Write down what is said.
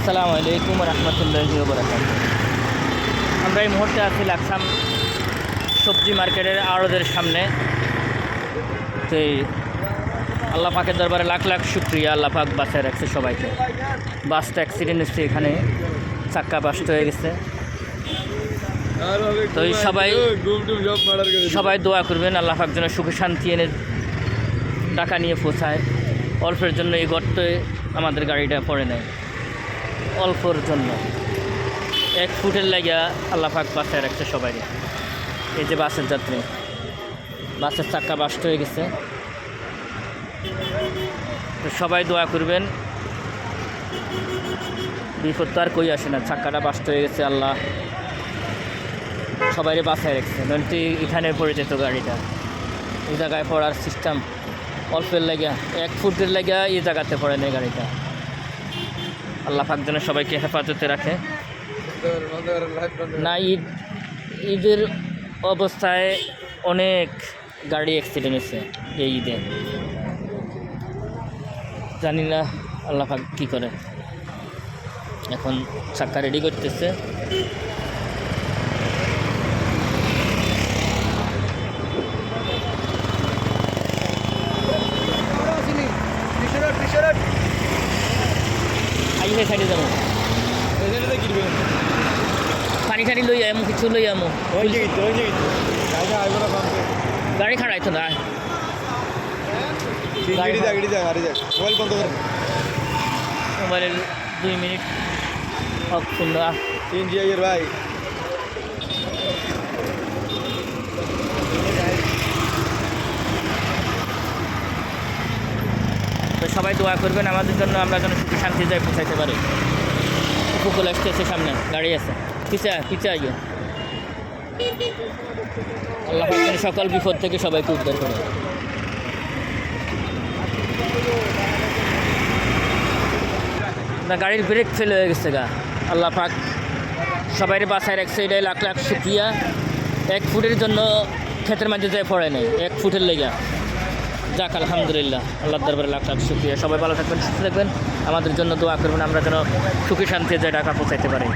আসসালামু আলাইকুম রহমতুল্লাহি ওয়া বারাকাতুহু। আমরা এই মুহূর্তে আছি লাকসাম সবজি মার্কেটের আড়তের সামনে। তো আল্লাহ পাকের দরবারে লাখ লাখ শুক্রিয়া, আল্লাহ পাক বাঁচায় রাখছে সবাইকে। বাসটা অ্যাক্সিডেন্ট হচ্ছে, এখানে চাক্কা বাস্ট হয়ে গেছে। তো সবাই দোয়া করবেন আল্লাহ পাক যেন সুখে শান্তি এনে টাকা নিয়ে পৌঁছায়। অল্পের জন্য এই গর্তে আমাদের গাড়িটা পড়ে নেয়, অল্পর জন্য 1 ফুটের লাগিয়া আল্লাহ পাক বাঁচায় রাখছে সবাই। এই যে বাসের যাত্রী, বাসের চাক্কা বাস্ট হয়ে গেছে। তো সবাই দোয়া করবেন, বিপদ তো আর কই আসে না, চাক্কাটা বাস্ট হয়ে গেছে, আল্লাহ সবাইরে বাঁচায় রাখছে। নয়তো এখানে পড়ে যেত গাড়িটা। এই জায়গায় পড়ার সিস্টেম অল্পের লাগিয়া 1 ফুটের লাগিয়া এই জায়গাতে পড়ে নেই গাড়িটা। আল্লাহ পাক যেন সবাইকে হেফাজতে রাখে। না ঈদের অবস্থায় অনেক গাড়ি অ্যাক্সিডেন্ট হয়েছে এই ঈদে, জানি না আল্লাহ পাক কী করে। এখন চাক্কা রেডি করতেছে। আইহে সাইডে যাবো, পানি টানি লই আমু, কিছু লই আমু। গাড়ি খাড়াইতো না, মোবাইলের 2 মিনিট অফ করলো। ভাই তো সবাই দোয়া করবেন আমাদের জন্য, আমরা যেন সুখে শান্তি যাই পৌঁছাইতে পারি। উপকূল আসতেছে, সামনে গাড়ি আছে, পিছা আইয়ে। আল্লাহ পাক সকল বিপদ থেকে সবাইকে উদ্ধার করে। না, গাড়ির ব্রেক ফেল হয়ে গেছে গা। আল্লাহ পাক সবাইরে বাঁচায় রাখছে, এটাই লাখ লাখ শুকরিয়া। 1 ফুটের জন্য ক্ষেতের মাঝে যায় পড়ে নেই, 1 ফুটের লেগা। যাক আলহামদুলিল্লাহ, আল্লাহর দরবারে লাখ লাখ শুকরিয়া। সবাই ভালো থাকবেন, সুস্থ থাকবেন, আমাদের জন্য দোয়া করবেন, আমরা যেন সুখী শান্তি যায় টাকা পৌঁছাইতে পারি।